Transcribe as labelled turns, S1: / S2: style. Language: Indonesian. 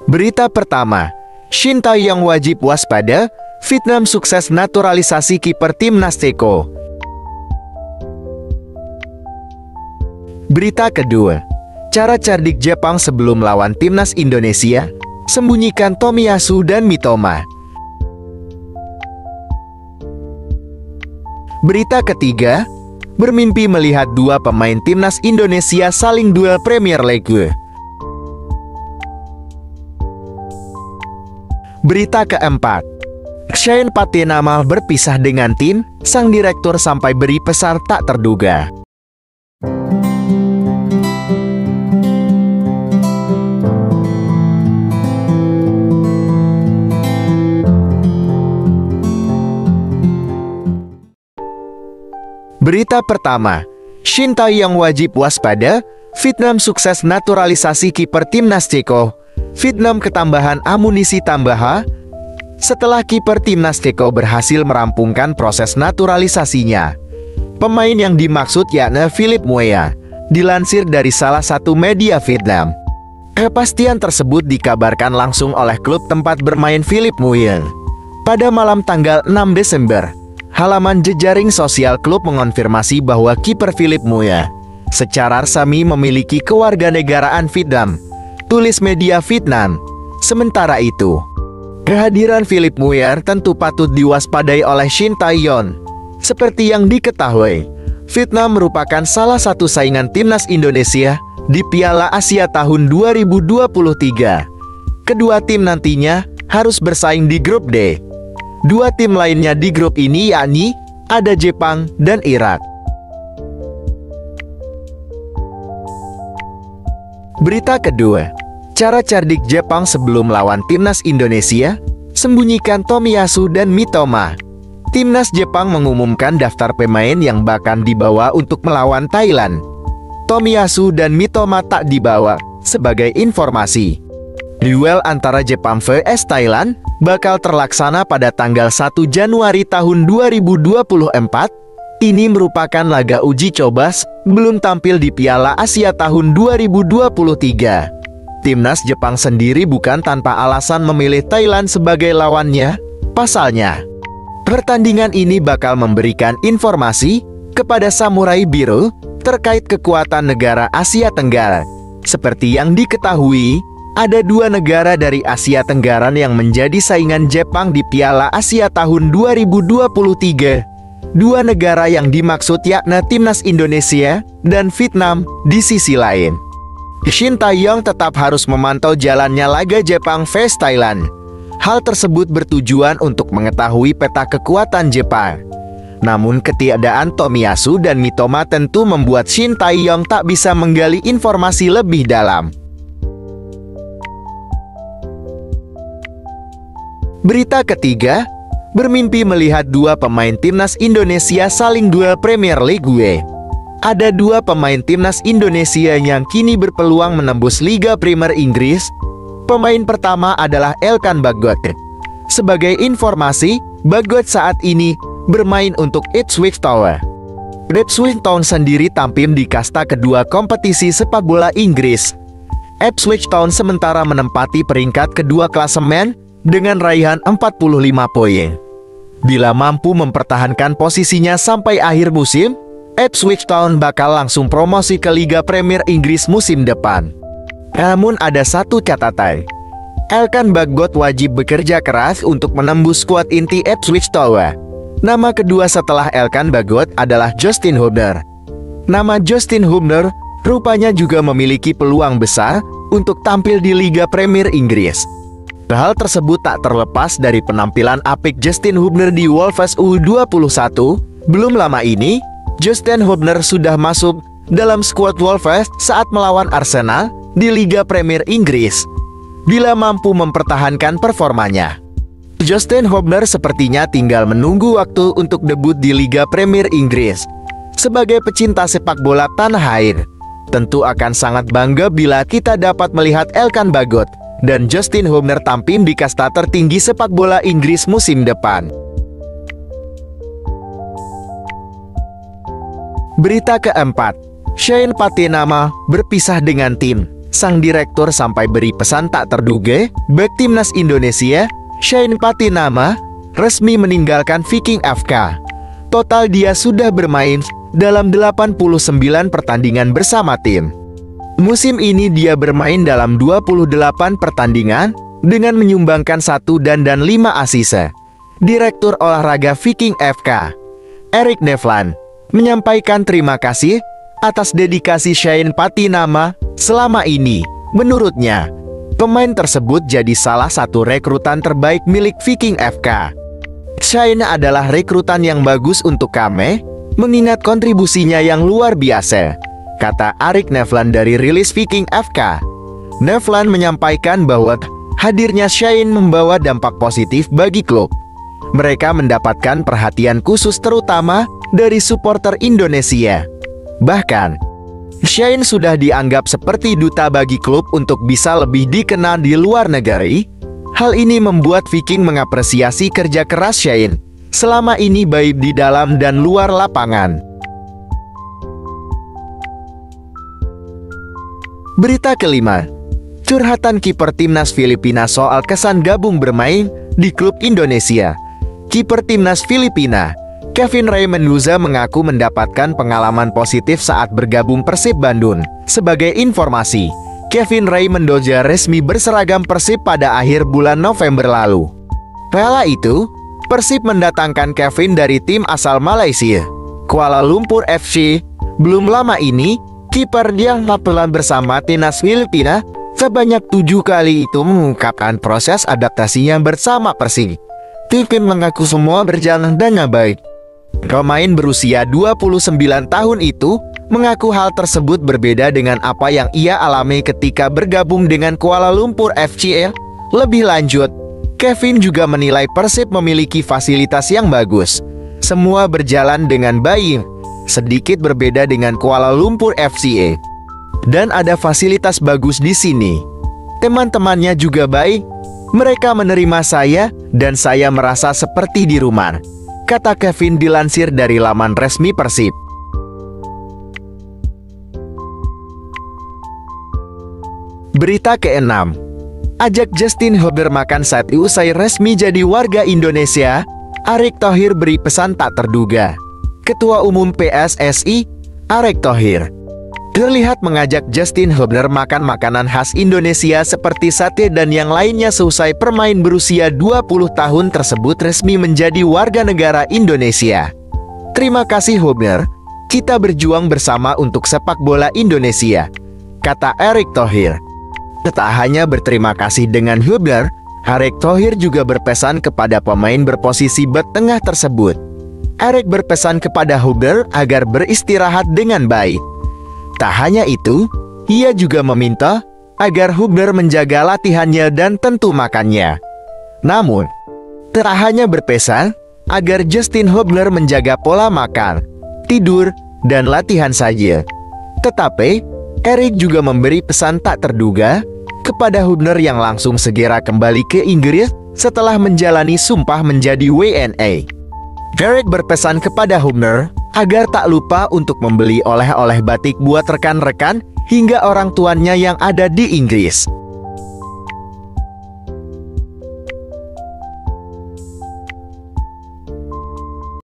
S1: Berita pertama, Shin Tae-yong wajib waspada, Vietnam sukses naturalisasi kiper timnas Ceko. Berita kedua, cara cerdik Jepang sebelum lawan timnas Indonesia, sembunyikan Tomiyasu dan Mitoma. Berita ketiga, bermimpi melihat dua pemain timnas Indonesia saling duel Premier League. Berita keempat, Shane Patenama berpisah dengan tim, sang direktur sampai beri pesan tak terduga. Berita pertama, Shin Tae-yong wajib waspada, Vietnam sukses naturalisasi kiper timnas Ceko. Vietnam ketambahan amunisi tambahan setelah kiper timnas Ceko berhasil merampungkan proses naturalisasinya. Pemain yang dimaksud yakni Philippe Muea, dilansir dari salah satu media Vietnam. Kepastian tersebut dikabarkan langsung oleh klub tempat bermain Philippe Muea. Pada malam tanggal 6 Desember, halaman jejaring sosial klub mengonfirmasi bahwa kiper Philippe Muea secara resmi memiliki kewarganegaraan Vietnam, tulis media Vietnam. Sementara itu, kehadiran Philippe Muea tentu patut diwaspadai oleh Shin Tae-yong. Seperti yang diketahui, Vietnam merupakan salah satu saingan timnas Indonesia di Piala Asia tahun 2023. Kedua tim nantinya harus bersaing di grup D. Dua tim lainnya di grup ini yakni ada Jepang dan Irak. Berita kedua, cara cerdik Jepang sebelum lawan timnas Indonesia, sembunyikan Tomiyasu dan Mitoma. Timnas Jepang mengumumkan daftar pemain yang bakal dibawa untuk melawan Thailand. Tomiyasu dan Mitoma tak dibawa. Sebagai informasi, duel antara Jepang vs Thailand bakal terlaksana pada tanggal 1 Januari tahun 2024. Ini merupakan laga uji coba belum tampil di Piala Asia tahun 2023. Timnas Jepang sendiri bukan tanpa alasan memilih Thailand sebagai lawannya. Pasalnya, pertandingan ini bakal memberikan informasi kepada Samurai Biru terkait kekuatan negara Asia Tenggara. Seperti yang diketahui, ada dua negara dari Asia Tenggara yang menjadi saingan Jepang di Piala Asia tahun 2023. Dua negara yang dimaksud yakni timnas Indonesia dan Vietnam di sisi lain. Shin Tae-yong tetap harus memantau jalannya laga Jepang vs Thailand. Hal tersebut bertujuan untuk mengetahui peta kekuatan Jepang. Namun ketiadaan Tomiyasu dan Mitoma tentu membuat Shin Tae-yong tak bisa menggali informasi lebih dalam. Berita ketiga, bermimpi melihat dua pemain timnas Indonesia saling duel Premier League. Ada dua pemain timnas Indonesia yang kini berpeluang menembus Liga Primer Inggris. Pemain pertama adalah Elkan Bagot. Sebagai informasi, Bagot saat ini bermain untuk Ipswich Town. Ipswich Town sendiri tampil di kasta kedua kompetisi sepak bola Inggris. Ipswich Town sementara menempati peringkat kedua klasemen dengan raihan 45 poin. Bila mampu mempertahankan posisinya sampai akhir musim, Ipswich Town bakal langsung promosi ke Liga Premier Inggris musim depan. Namun ada satu catatan, Elkan Bagot wajib bekerja keras untuk menembus skuad inti Ipswich Town. Nama kedua setelah Elkan Bagot adalah Justin Hubner. Nama Justin Hubner rupanya juga memiliki peluang besar untuk tampil di Liga Premier Inggris. Hal tersebut tak terlepas dari penampilan apik Justin Hubner di Wolves U21. Belum lama ini, Justin Hubner sudah masuk dalam skuad Wolves saat melawan Arsenal di Liga Premier Inggris. Bila mampu mempertahankan performanya, Justin Hubner sepertinya tinggal menunggu waktu untuk debut di Liga Premier Inggris. Sebagai pecinta sepak bola tanah air, tentu akan sangat bangga bila kita dapat melihat Elkan Bagot dan Justin Hubner tampil di kasta tertinggi sepak bola Inggris musim depan. Berita keempat, Shane Patenama berpisah dengan tim, sang direktur sampai beri pesan tak terduga, bek timnas Indonesia, Shane Patinama, resmi meninggalkan Viking FK. Total dia sudah bermain dalam 89 pertandingan bersama tim. Musim ini dia bermain dalam 28 pertandingan dengan menyumbangkan 1 dan 5 assist. Direktur olahraga Viking FK, Erik Nevland, menyampaikan terima kasih atas dedikasi Shane Patinama selama ini. Menurutnya, pemain tersebut jadi salah satu rekrutan terbaik milik Viking FK. Shane adalah rekrutan yang bagus untuk kami, mengingat kontribusinya yang luar biasa, kata Erik Nevland dari rilis Viking FK. Nevland menyampaikan bahwa hadirnya Shane membawa dampak positif bagi klub. Mereka mendapatkan perhatian khusus terutama dari supporter Indonesia. Bahkan, Shane sudah dianggap seperti duta bagi klub untuk bisa lebih dikenal di luar negeri. Hal ini membuat Viking mengapresiasi kerja keras Shane selama ini baik di dalam dan luar lapangan. Berita kelima, curhatan kiper timnas Filipina soal kesan gabung bermain di klub Indonesia. Kiper timnas Filipina, Kevin Ray Mendoza, mengaku mendapatkan pengalaman positif saat bergabung Persib Bandung. Sebagai informasi, Kevin Ray Mendoza resmi berseragam Persib pada akhir bulan November lalu. Kala itu, Persib mendatangkan Kevin dari tim asal Malaysia, Kuala Lumpur FC. Belum lama ini, kiper yang latihan bersama timnas Filipina sebanyak 7 kali itu mengungkapkan proses adaptasinya bersama Persib. Kevin mengaku semua berjalan dengan baik. Pemain berusia 29 tahun itu mengaku hal tersebut berbeda dengan apa yang ia alami ketika bergabung dengan Kuala Lumpur FC. Lebih lanjut, Kevin juga menilai Persib memiliki fasilitas yang bagus. Semua berjalan dengan baik, sedikit berbeda dengan Kuala Lumpur FC. Dan ada fasilitas bagus di sini. Teman-temannya juga baik. Mereka menerima saya dan saya merasa seperti di rumah, kata Kevin dilansir dari laman resmi Persib. Berita keenam, ajak Justin Hubner makan sate usai resmi jadi warga Indonesia. Erick Thohir beri pesan tak terduga. Ketua Umum PSSI, Erick Thohir, terlihat mengajak Justin Hubner makan makanan khas Indonesia seperti sate dan yang lainnya seusai pemain berusia 20 tahun tersebut resmi menjadi warga negara Indonesia. Terima kasih Hubner, kita berjuang bersama untuk sepak bola Indonesia, kata Erick Thohir. Tak hanya berterima kasih dengan Hubner, Erick Thohir juga berpesan kepada pemain berposisi bek tengah tersebut. Erick berpesan kepada Hubner agar beristirahat dengan baik. Tak hanya itu, ia juga meminta agar Hubner menjaga latihannya dan tentu makannya. Namun, tak hanya berpesan agar Justin Hubner menjaga pola makan, tidur, dan latihan saja. Tetapi, Erick juga memberi pesan tak terduga kepada Hubner yang langsung segera kembali ke Inggris setelah menjalani sumpah menjadi WNA. Erick berpesan kepada Hubner agar tak lupa untuk membeli oleh-oleh batik buat rekan-rekan hingga orang tuanya yang ada di Inggris.